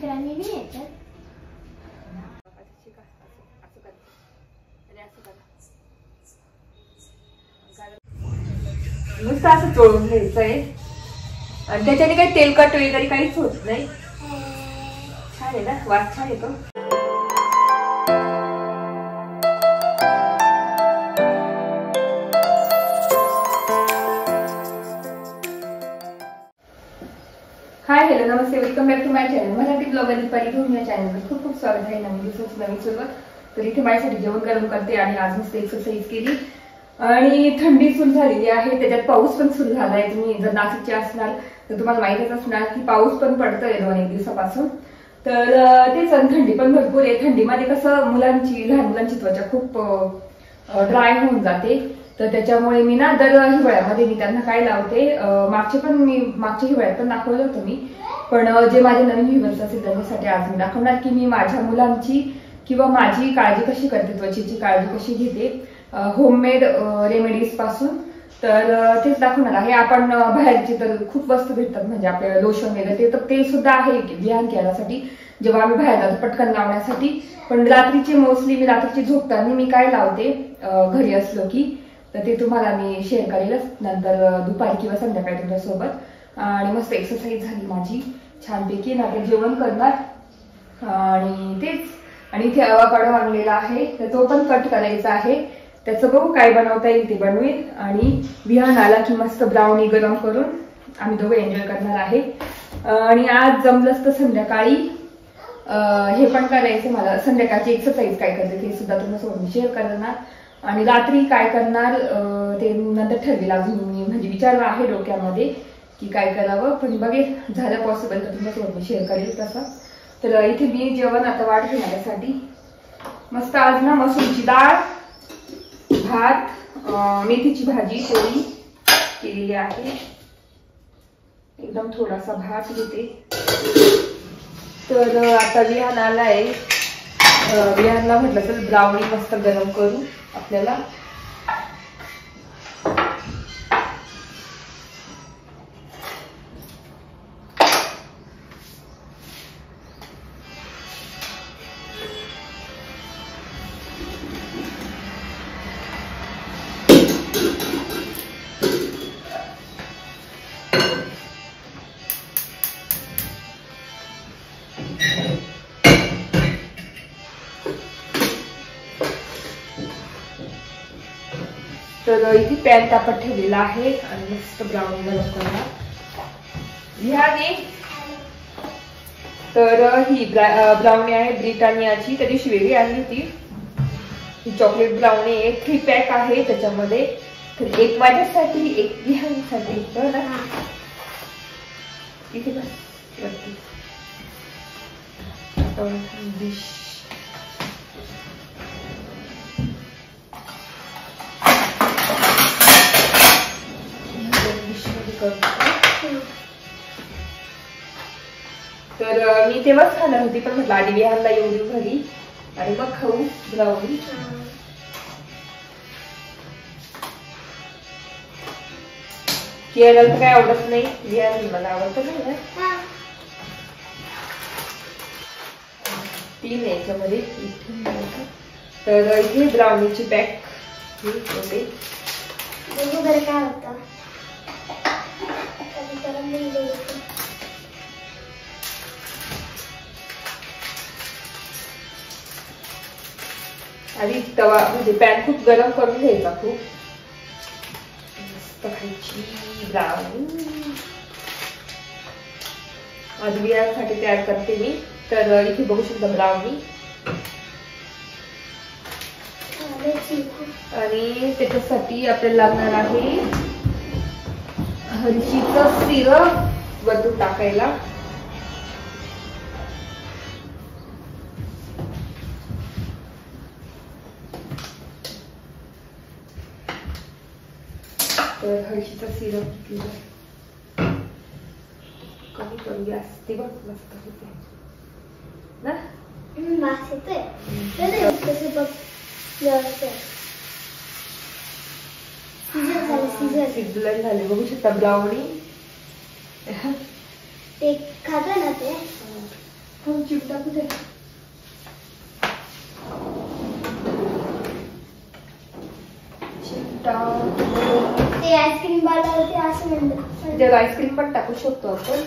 मित्रांनी नाही येतात. नुसतं असं चोळून घ्यायचंय आणि त्याच्याने काही तेलकट वगैरे काहीच होत नाही. छान आहे ना, वास छान येतो. हाय हॅलो नमस्ते, welcome back to my channel. Marathi blogger Deepali घेऊन या चॅनलवर खूप खूप स्वागत आहे. नवीन दिवसाची नवीन सुरुवात. तर इथे माझ्यासाठी जेवण गरम करते आणि आज मस्त एक्सरसाइज केली आणि थंडी सुरू झालेली आहे, त्याच्यात पाऊस पण सुरू झाला आहे. तुम्ही जर नाशिकचे असणार तर तुम्हाला माहितच असणार की पाऊस पण पडतोय 2-1 दिवसापासून. तर तेच थंडी पण भरपूर आहे. थंडीमध्ये कसं लहान मुलांची त्वचा खूप ड्राय होऊन जाते. तर त्याच्यामुळे मी ना दर हिवाळ्यामध्ये मी त्यांना काय लावते, मागच्या हिवाळ्यात पण दाखवलं होतं मी, पण जे माझे नवीन व्ह्यूअर्स असतील त्यांच्यासाठी आज मी दाखवणार की मी माझ्या मुलांची किंवा माझी काळजी कशी करते, त्वचेची काळजी कशी घेते होममेड रेमेडीज पासून. तर तेच दाखवणार आहे. आपण बाहेरची तर खूप वस्तू भेटतात, म्हणजे आपल्याला लोशन वगैरे ते सुद्धा आहे व्यायाम केल्यासाठी जेव्हा आम्ही बाहेर जातो पटकन लावण्यासाठी. पण रात्रीची मी रात्रीची झोपताना मी काय लावते घरी असलो की, तर ते तुम्हाला मी शेअर करेलच नंतर दुपारी किंवा संध्याकाळी तुमच्यासोबत. आणि मस्त एक्सरसाइज झाली माझी छानपैकी. ना ते जेवण करणार आणि तेच. आणि इथे अवाकाडो आणलेला आहे, तर तो पण कट करायचा आहे. त्याचं बघू काय बनवता येईल ते बनवेल. आणि विहान आला की मस्त ब्राउनी गरम करून आम्ही दोघं एन्जॉय करणार आहे. आणि आज जमलंच तर संध्याकाळी हे पण करायचं मला, संध्याकाळची एक्सरसाइज काय करते ते सुद्धा तुमच्यासोबत शेअर करणार. आणि रात्री काय करणार ते नंतर ठरवेल. अजून मी म्हणजे विचार आहे डोक्यामध्ये की काय करावं, पण बघेल झालं पॉसिबल तर तुमच्यासोबत मी शेअर करेल तसं. तर इथे मी जेवण आता वाढते माझ्यासाठी. मस्त आज ना मसूरची डाळ, भात, मेथीची भाजी पोळी केलेली आहे. एकदम थोडासा भात घेते. तर आता विहान आलाय, विहानला म्हटलं तर ब्राउनी मस्त गरम करू आपल्याला. तर इथे पॅन तापत ठेवलेला आहे आणि मस्त ब्राउनी गरम करणार. तर ही ब्राउनी आहे ब्रिटानियाची, त्या दिवशी वेगळी आणली होती. ही चॉकलेट ब्राउनी आहे, 3 पॅक आहे त्याच्यामध्ये. तर एक माझ्यासाठी एक विहानसाठी. इथे डिश तर मी तेव्हाच खाणार होती, पण म्हटलं आधी विहानला येऊ देऊ घरी आणि मग खाऊ ब्राउनी. केरळ तर काय आवडत नाही, विहान मला आवडतं नाही ना. 3 याच्यामध्ये. तर इथे ब्राउनीची पॅक होते. काय होतं आधी तवा म्हणजे पॅन खूप गरम करून घ्यायचा. खूप मस्त खायची ब्राउनी. आज विहानसाठी तयार करते मी. तर इथे बघू शकता ब्राउनी. आणि त्याच्यासाठी आपल्याला लागणार आहे हरशीचं सिरप वरतून टाकायला. तर हळशीचा सिरप कमी करूया. ते बघ मस्त होते ना. वास येतोय. शिजलं झाले बघू शकता ब्राउनी. ते खातं ना ते. चिमटा कुठे? चिमटा ते आईस्क्रीम बारला ते असं म्हणतात. त्याला आईस्क्रीम पण टाकू शकतो आपण.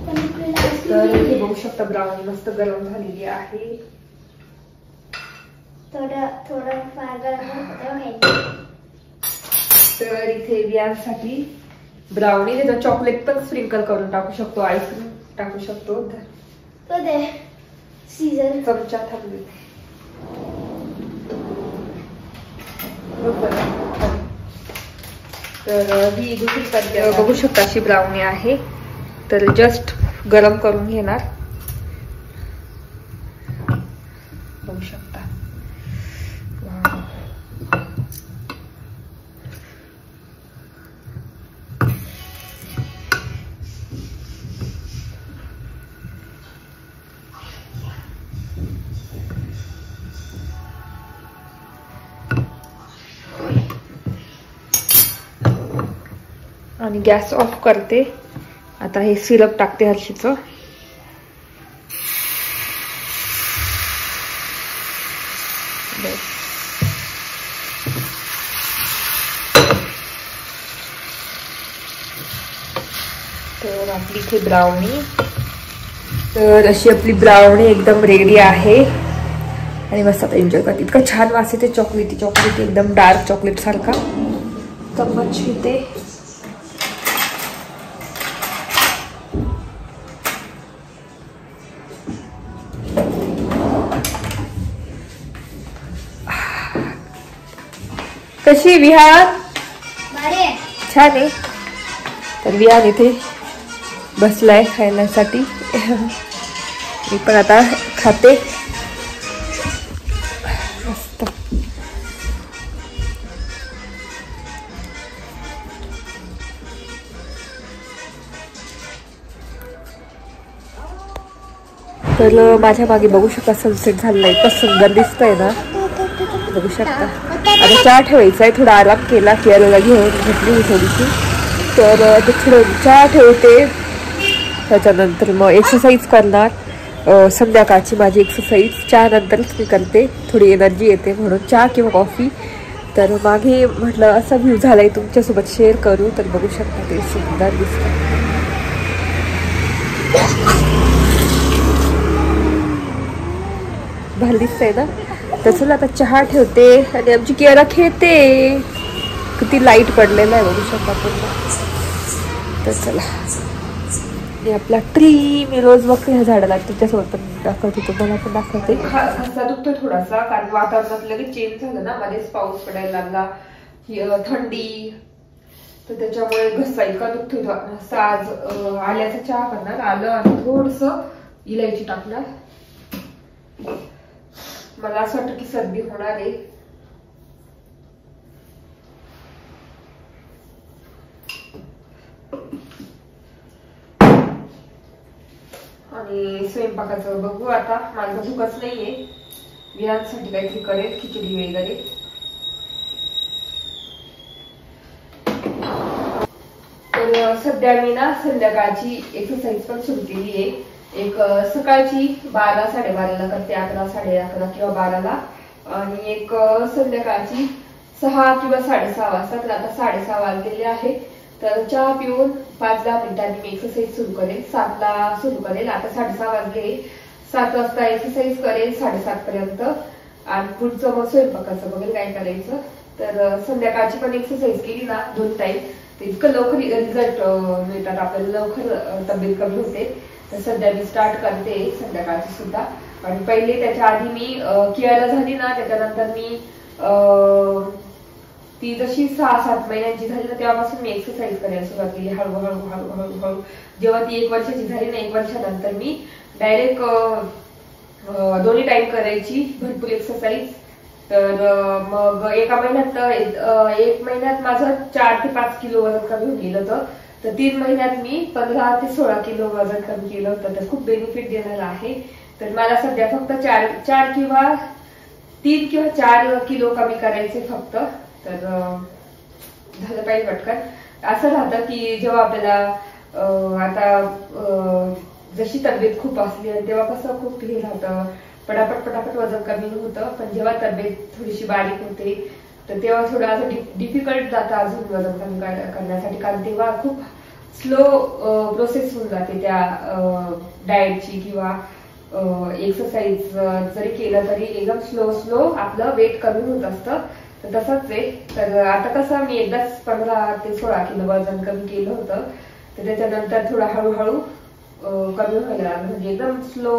पण आपल्याला तर आईस्क्रीम इथे बघू शकता ब्राउनी मस्त गरम झालेली आहे. थोडं फार गरम होतं घ्यायचं. तर इथे बियांसाठी ब्राउनी त्याच्यात चॉकलेट पण स्प्रिंकल करून टाकू शकतो, आईस्क्रीम टाकू शकतो. तो दे सीझन चमचा थांबली. तर ही दुसरी पद्धत बघू शकता अशी ब्राउनी आहे. तर जस्ट गरम करून घेणार, बघू शकता. आणि गॅस ऑफ करते. आता हे सिरप टाकते हर्षीचं. तर आपली इथे ब्राउनी, तर अशी आपली ब्राउनी एकदम रेडी आहे. आणि मस्त आता एन्जॉय करते. इतका छान वास येते चॉकलेटी चॉकलेटी, एकदम डार्क चॉकलेट सारखा. चम्मच घेते. कशी विहान? छान आहे. तर विहान इथे बसलाय खाण्यासाठी. मी पण आता खाते. मस्त. तर माझ्या मागे बघू शकता सनसेट झालेला आहे. इतका सुंदर दिसतंय ना, बघू शकता. आता चहा ठेवायचा आहे. थोडा आराम केला, केरळला घेऊन घेतली मी थोडीशी. तर ते थोडं चहा ठेवते. त्याच्यानंतर मग एक्सरसाइज करणार. संध्याकाळची माझी एक्सरसाइज चहा नंतरच मी करते. थोडी एनर्जी येते म्हणून चहा किंवा कॉफी. तर मागे म्हटलं असा व्ह्यू झालाय तुमच्यासोबत शेअर करू. तर बघू शकता ते सुंदर दिसतं. भारी दिसतंय ना. तर चला आता चहा ठेवते आणि आमची केरा खेळते. किती लाईट पडलेला आहे बघू शकता पूर्ण. तर चला. आणि आपला ट्री मी रोज बघते ह्या झाडाला, त्याच्यासोबत पण दाखवते, तुम्हाला पण दाखवते. घसा दुखतो थोडासा, कारण वातावरणात लगेच चेंज झालं ना, मध्येच पाऊस पडायला लागला, थंडी. तर त्याच्यामुळे घसा इतका दुखतो. आज आल्याचा चहा करणार. आलं आणि थोडस इलायची टाकणार. मला असं वाटतं की सर्दी होणार आहे. आणि स्वयंपाकाचं बघू आता. माझं भूकच नाहीये. विरांसाठी काहीतरी करेल, खिचडी वगैरे. तर सध्या मी ना संध्याकाळची एक्सरसाइज पण सुरू केली आहे. एक सकाळची 12 साडेबाराला करते, 11 साडे11 किंवा 12ला. आणि एक संध्याकाळची 6 किंवा 6:30 वाजता. तर आता 6:30 वाजलेले आहे. तर चहा पिऊन 5-10 मिनिटांनी मी एक्सरसाइज सुरू करेल. 7ला सुरू करेल. आता 6:30 वाजले. 7 वाजता एक्सरसाइज करेल 7:30 पर्यंत. आणि पुढचं मग स्वयंपाकाचं बघेल काय करायचं. तर संध्याकाळची पण एक्सरसाइज केली ना 2 टाइम, तर इतकं लवकर रिझल्ट मिळतात आपल्याला, लवकर तब्येत कमी होते. तर सध्या मी स्टार्ट करते संध्याकाळची सुद्धा. आणि पहिले त्याच्या आधी मी केरळला झाली ना, त्याच्यानंतर मी ती जशी 6-7 महिन्यांची झाली ना, तेव्हापासून मी एक्सरसाइज करायला सुरुवात केली. हळूहळू हळूहळू हळूहळू. जेव्हा ती 1 वर्षाची झाली ना, 1 वर्षानंतर मी डायरेक्ट दोन्ही टाइम करायची भरपूर एक्सरसाइज. तर मग एका महिन्यात 1 महिन्यात माझं 4 ते 5 किलो वजन कमी होऊन गेलं होतं. तर 3 महिन्यात मी 15 ते 16 किलो वजन कमी केलं होतं. तर खूप बेनिफिट देणारं आहे. तर मला सध्या फक्त 4 किंवा 3 किंवा 4 किलो कमी करायचे फक्त. तर झालं पाहिजे पटकन. असं राहतं की जेव्हा आपल्याला आता जशी तब्येत खूप असली आणि तेव्हा कसं खूप हे राहतं, पटापट वजन कमी होतं. पण जेव्हा तब्येत थोडीशी बारीक होते तर तेव्हा थोडं असं डिफिकल्ट जातं अजून वजन कमी करण्यासाठी, कारण तेव्हा खूप स्लो प्रोसेस होऊन जाते त्या डाएटची किंवा एक्सरसाइज जरी केलं तरी एकदम स्लो आपलं वेट कमी होत असतं. तर तसंच आहे. तर आता कसं मी एकदाच 15 ते 16 किलो वजन कमी केलं होतं, तर त्याच्यानंतर थोडं हळूहळू कमी व्हायला लागलं, म्हणजे एकदम स्लो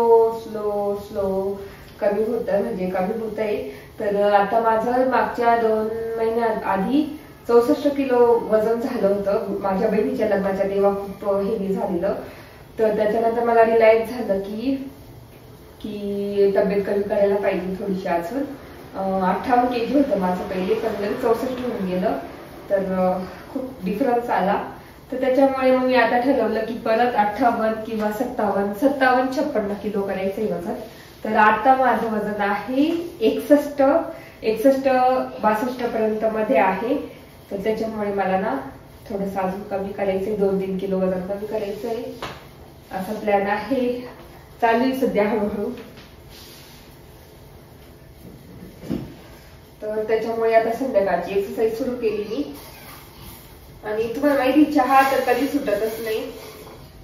कमी होतं, म्हणजे कमी होत आहे. तर आता माझं मागच्या 2 महिन्यात आधी 64 किलो वजन झालं होतं माझ्या बहिणीच्या लग्नाच्या, तेव्हा खूप हेवी झालेलं. तर त्याच्यानंतर मला रिलाइज झालं की तब्येत कमी करायला पाहिजे थोडीशी अजून. 58 kg होतं माझं पहिले, पण 64 होऊन गेलं. तर खूप डिफरन्स आला. तर त्याच्यामुळे मग मी आता ठरवलं की परत 58 किंवा 57-56 किलो करायचंय वजन. तर आता माझं वजन आहे 61-62 पर्यंत मध्ये आहे. तर त्याच्यामुळे मला ना थोडंसं अजून कमी करायचंय, 2-3 किलो वजन कमी करायचंय असा प्लॅन आहे. चालू आहे सध्या हळूहळू. तर त्याच्यामुळे आता संध्याकाळची एक्सरसाइज सुरू केली मी. आणि तुम्हाला माहिती चहा तर कधी सुटतच नाही.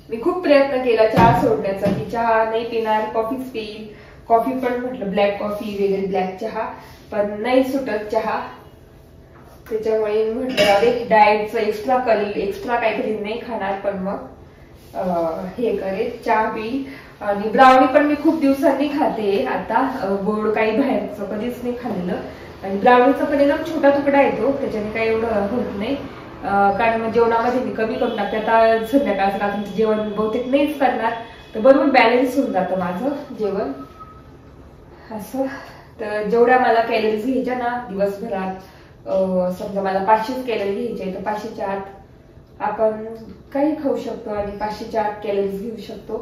मी खूप प्रयत्न केला चहा सोडण्याचा, की चहा नाही पिणार, कॉफीच पिईल. कॉफी पण म्हटलं ब्लॅक कॉफी वगैरे, ब्लॅक चहा, पण नाही सुटत चहा. त्याच्यामुळे म्हटलं अरे डाएटचं एक्स्ट्रा काहीतरी नाही खाणार, पण मग हे करेल, चहा पिईल. आणि ब्राउनी पण मी खूप दिवसांनी खाते आता, गोड काही बाहेरचं कधीच नाही खाल्लेलं. आणि ब्राउनीचा पण एकदम छोटा तुकडा येतो, त्याच्याने काही एवढं होत नाही. कारण मग जेवणामध्ये मी कमी करून टाकते. आता संध्याकाळचं रात्रीचं जेवण बहुतेक नाहीच करणार, तर बरोबर बॅलन्स होऊन जातं माझं जेवण असं. तर जेवढ्या मला कॅलरीज घ्यायच्या ना दिवसभरात, समजा मला 500 कॅलरी घ्यायचे, तर 500च्या आत आपण काही खाऊ शकतो आणि 500च्या आत कॅलरीज घेऊ शकतो.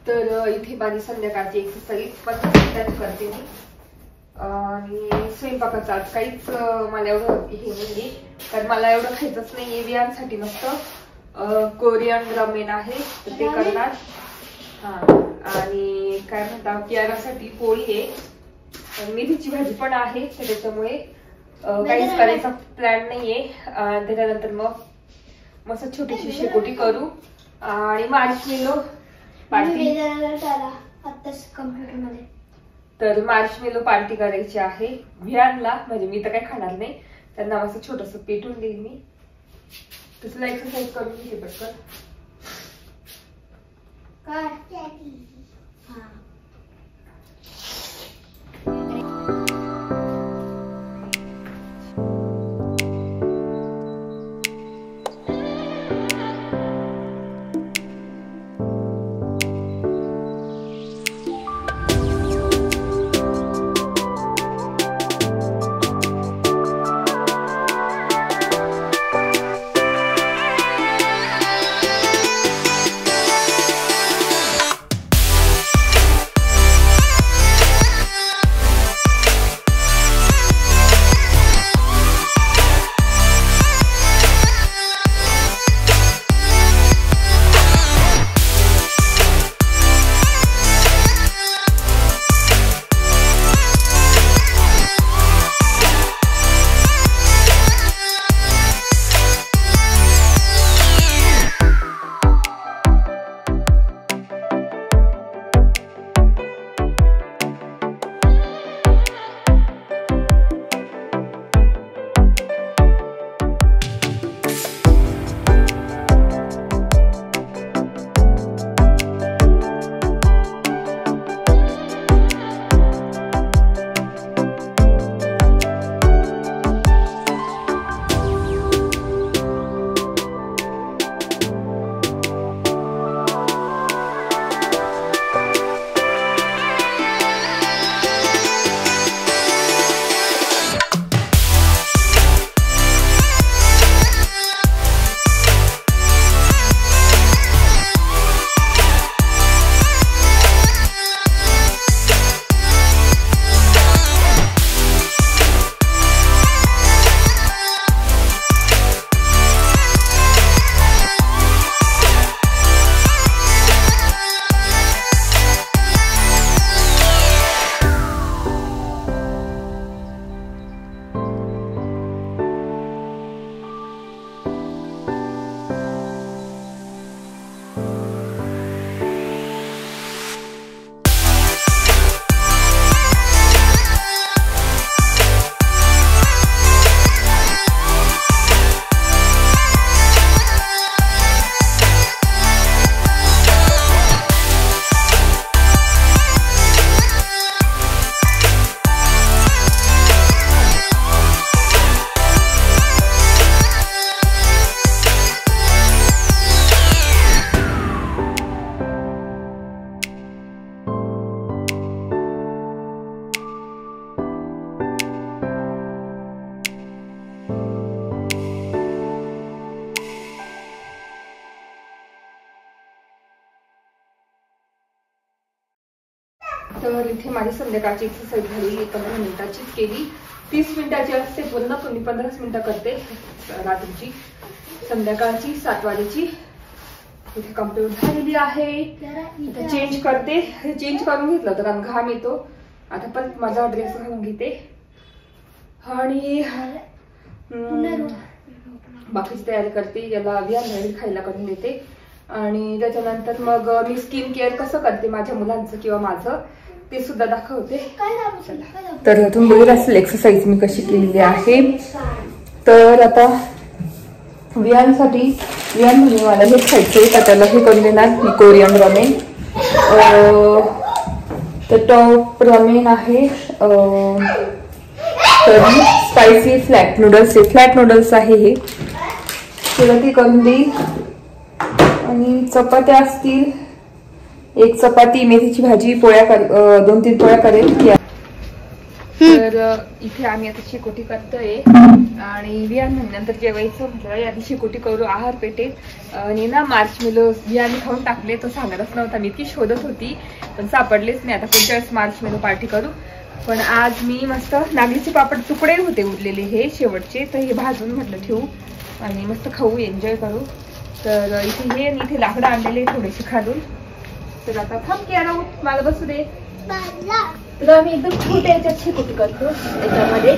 तर इथे माझी संध्याकाळची एक्सरसाइज पण करते मी. आणि स्वयंपाकाचं आज काहीच मला एवढं हे नाहीये, कारण मला एवढं खायचंच नाहीये. बियांसाठी मस्त कोरियन रमेन आहे, तर ते करणार. हा, आणि काय म्हणतात कियारासाठी पोळी आहे, मेथीची भाजी पण आहे. तर त्याच्यामुळे काहीच करायचा प्लॅन नाहीये. त्याच्यानंतर मग मस्त छोटीशी शेकोटी करू आणि मार्शमेलो पार्टी. तर मार्शमेलो पार्टी करायची आहे व्हियानला, म्हणजे मी तर काही खाणार नाही, त्यांना मस्त छोटस पेटून देईल मी. तसला एक्सरसाइज करून घेते पटकन. तर इथे माझी संध्याकाळची एक्सरसाइज झाली 15 मिनिटाचीच केली. 30 मिनिटाची असते पुन्हा तुम्ही 15 मिनिटं करते रात्रीची. संध्याकाळची 7 वाजेची इथे कम्प्लीट झालेली आहे. इथे चेंज करते. हे चेंज करून घेतलं होतं कारण घाम येतो. आता पण माझा ड्रेस घालून घेते आणि बाकीची तयारी करते. याला विहान खायला करून देते आणि त्याच्यानंतर मग मी स्किन केअर कसं करते माझ्या मुलांचं किंवा माझं ते सुद्धा दाखवते. तर तुम्ही बघितलं असेल एक्सरसाइज मी कशी केलेली आहे. तर आता विहान म्हणजे मला हे खायचंय तर त्याला हे करून देणार मी कोरियन रमेन. तर टॉप रमेन आहे तरी स्पायसी फ्लॅट नूडल्स आहे हे. त्याला ती करून देईल आणि चपात्या असतील. एक चपाती मेथीची भाजी पोळ्या 2-3 पोळ्या करेल. तर इथे आम्ही आता शेकोटी करतोय आणि विहान नंतर जेवायचं म्हटलं आधी शेकोटी करू आहार पेटेल. आणि ना मार्शमेलो विहान खाऊन टाकले. तो सांगतच नव्हता. मी ती शोधत होती पण सापडलेच नाही. आता पुढच्या वेळेस मार्शमेलो पार्टी करू. पण आज मी मस्त नागलीचे पापड तुकडे होते उरलेले हे शेवटचे तर हे भाजून म्हटलं ठेवू आणि मस्त खाऊ एन्जॉय करू. तर इथे हे इथे लाकडं आणलेले थोडेसे खालून. तर आता थांब की राहू मला बसू दे. तर आम्ही एकदम छोट्या याच्यात शेकोटी करतो. याच्यामध्ये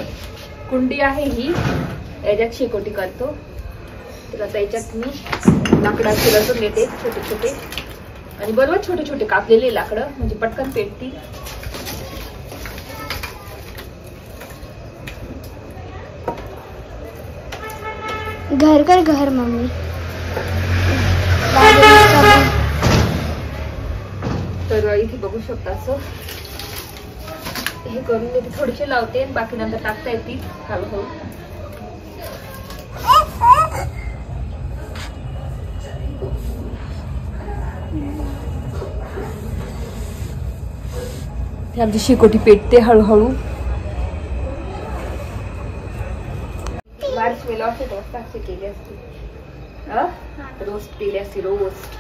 कुंडी आहे ही याच्यात शेकोटी करतो. तर आता याच्यात मी लाकडाचे लसूण देते छोटे छोटे आणि बरोबर छोटे छोटे कापलेले लाकडं म्हणजे पटकन पेटतील. घर कर घर मम्मी. तर इथे बघू शकता असं हे करून मी थोडेसे लावते बाकी नंतर टाकता येतील हळूहळू. आमची शेकोटी पेटते हळूहळू. मार्शमेलो असे रोस्ट केले असते रोस्ट केले असते रोस्ट.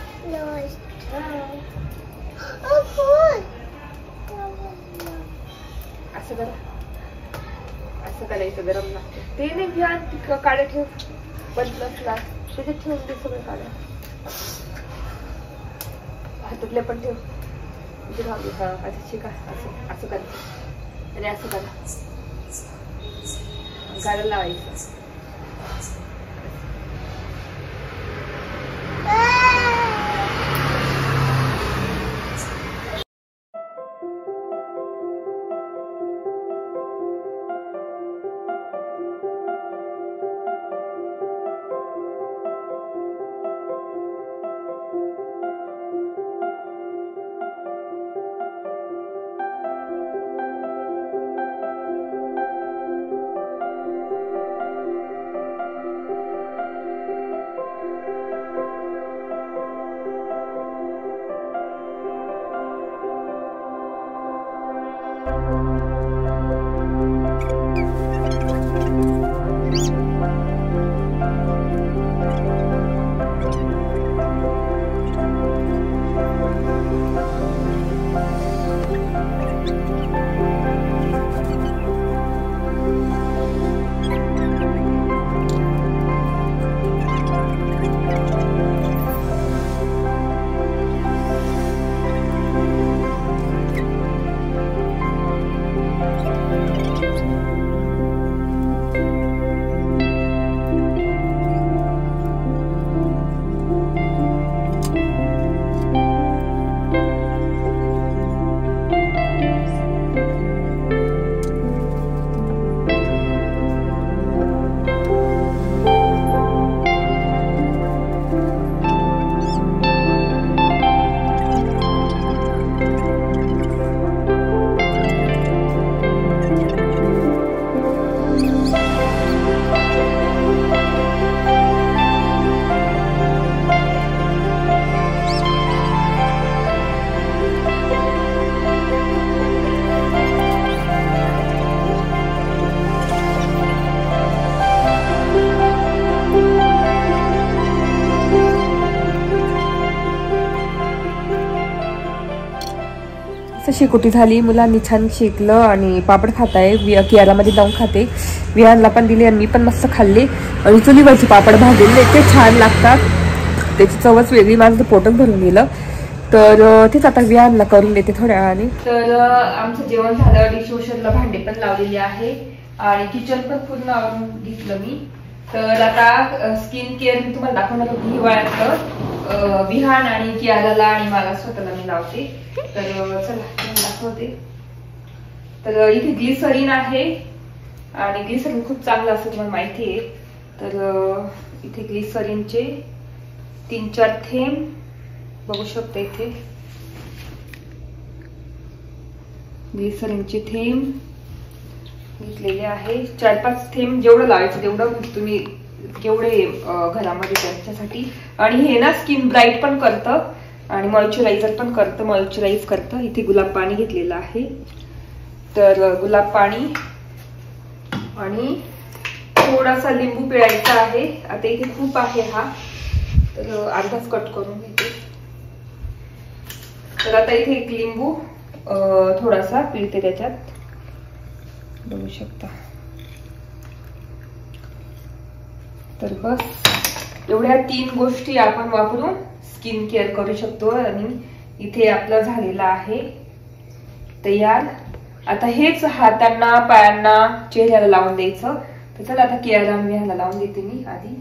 असं करायचं गरम लागतं ते नाही घ्या काढे ठेव बदलसला त्याच्यात ठेवून ते सगळं काढा. हातातले पण ठेव हा असं शिका असं करा आणि असं करा गाडा लावायचं. शेकोटी झाली, मुलांनी छान शेकलं आणि पापड खात आहे. कियारामध्ये जाऊन खाते, विहानला पण दिले आणि मी पण मस्त खाल्ले. आणि चुलीवरचे पापड भाजलेले ते छान लागतात, त्याची चवच वेगळी. माझं पोटच भरून गेलं. तर तेच आता विहानला करून देते थोड्या वेळाने. तर आमचं जेवण झालं, डिशवॉशरला भांडे पण लावलेले आहे आणि किचन पण पूर्ण आवरून घेतलं मी. तर आता स्किन केअर मी तुम्हाला दाखवणार होती हिवाळ्यात. विहान आणि कियाराला आणि मला स्वतःला मी लावते. तर चला दाखवते. तर इथे ग्लिसरीन आहे आणि ग्लिसरीन खूप चांगलं असतं, तुम्हाला माहिती आहे. तर इथे ग्लिसरीनचे 3-4 थेंब बघू शकता. इथे ग्लिसरीनचे थेंब घेतलेले आहे. 4-5 थेंब जेवढं लावायचं तेवढं तुम्ही केवढे घरामध्ये त्याच्यासाठी. आणि हे ना स्किन ब्राईट पण करतं आणि मॉइश्चरायझर पण करतं, मॉइश्चराइज करतं. इथे गुलाब पाणी घेतलेलं आहे. तर गुलाब पाणी आणि थोडासा लिंबू पिळायचा आहे. आता इथे खूप आहे हा, तर अर्धाच कट करून घेते. तर आता इथे एक लिंबू थोडासा पिळते त्याच्यात, बघू शकता. तर बस एवढ्या 3 गोष्टी आपण वापरून स्किन केअर करू शकतो. आणि इथे आपलं झालेलं आहे तयार. आता हेच हातांना, पायांना, चेहऱ्याला लावून द्यायचं. तर चला आता कियारा आणि विहानला लावून देते मी आधी.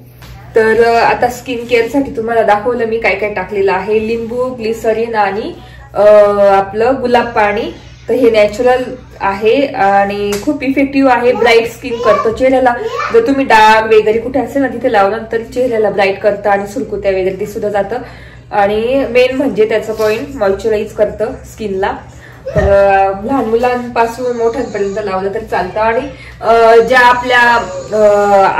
तर आता स्किन केअर साठी तुम्हाला दाखवलं मी काय काय टाकलेलं आहे. लिंबू, ग्लिसरीन आणि आपलं गुलाब पाणी. तर हे नॅचरल आहे आणि खूप इफेक्टिव्ह आहे, ब्राईट स्किन करतं चेहऱ्याला. जर तुम्ही डाग वगैरे कुठे असेल ना तिथे लावलं तर चेहऱ्याला ब्राईट करतं आणि सुरकुत्या वगैरे ते सुद्धा जातं. आणि मेन म्हणजे त्याचं पॉइंट मॉइश्चराइज करतं स्किनला. तर लहान मुलांपासून मोठ्यांपर्यंत लावलं तर चालतं. आणि ज्या आपल्या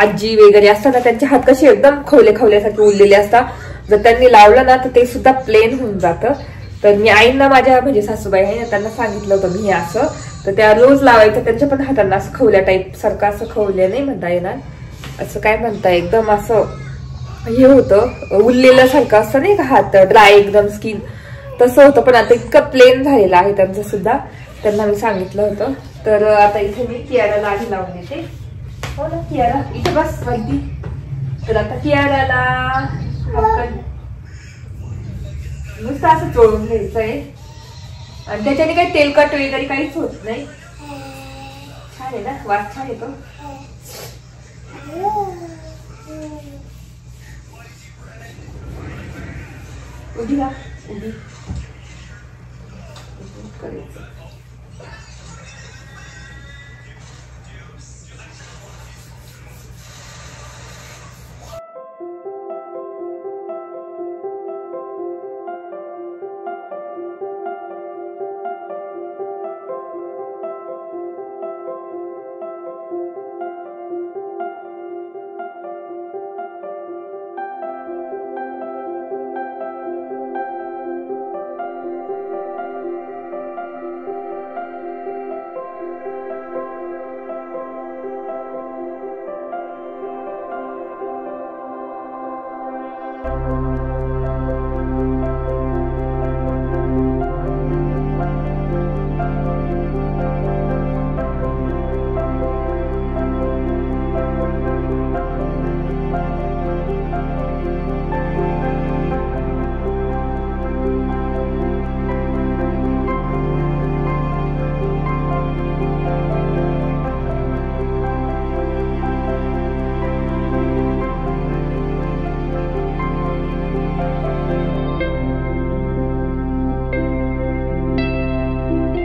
आजी वगैरे असतात ना त्यांचे हात कसे एकदम खवल्यासारखे उरलेले असतात, जर त्यांनी लावलं ना तर ते सुद्धा प्लेन होऊन जातं. तर मी आईंना माझ्या म्हणजे सासूबाई आहे ना त्यांना सांगितलं होतं मी असं, तर त्या रोज लावायचं. त्यांच्या पण हातांना असं खवल्या टाईप सारखं, असं खवल्या नाही म्हणता येणार, असं काय म्हणता, एकदम असं हे होतं उरलेलं सारखं असतं नाही का, हात ड्राय एकदम स्किन तसं होतं. पण आता इतकं प्लेन झालेलं आहे त्यांचं सुद्धा, त्यांना मी सांगितलं होतं. तर आता इथे मी कियाराला आधी लावून देते. हो ना कियारा, इथे बस वरती. तर आता कियाराला नुसतं असं चोळून घ्यायचंय आणि त्याच्याने काही तेलकट वगैरे काहीच होत नाही. छान आहे ना, वास छान येतो. उभी का उभी करायचं.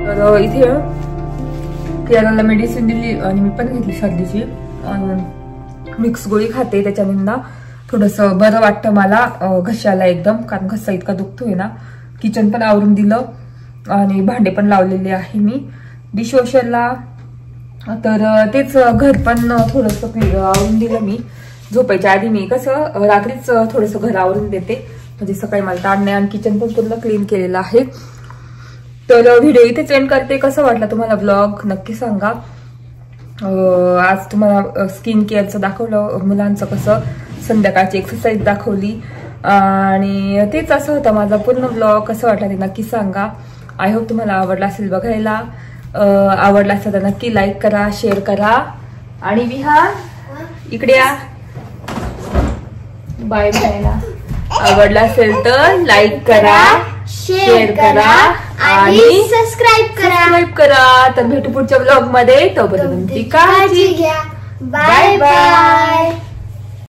तर इथे कियाराला मेडिसिन दिली आणि मी पण घेतली सर्दीची. मिक्स गोळी खाते, त्याच्याने ना थोडंसं बरं वाटतं मला घशाला एकदम, कारण घसा इतका दुखतोय ना. किचन पण आवरून दिलं आणि भांडे पण लावलेले आहे मी डिशवॉशरला. तर तेच घर पण थोडंसं आवरून दिलं मी झोपायच्या आधी. मी कसं रात्रीच थोडंसं घर आवरून देते म्हणजे सकाळी मला ताण नाही. आणि किचन पण पूर्ण क्लीन केलेलं आहे. तर व्हिडिओ इथेच एंड करते. कसं वाटलं तुम्हाला ब्लॉग नक्की सांगा. आज तुम्हाला स्किन केअरचं दाखवलं, मुलांचं कसं, संध्याकाळची एक्सरसाइज दाखवली आणि तेच असं होतं माझा पूर्ण ब्लॉग. कसं वाटलं ते नक्की सांगा. आय होप तुम्हाला आवडला असेल बघायला. आवडला असेल तर नक्की लाईक करा, शेअर करा. आणि विहान इकडे या, बाय बायला. आवडला असेल तर लाईक करा, शेअर करा आणि सबस्क्राईब करा. तर भेटू पुढच्या ब्लॉग मध्ये. तोपर्यंत तुमची काळजी घ्या. Bye bye.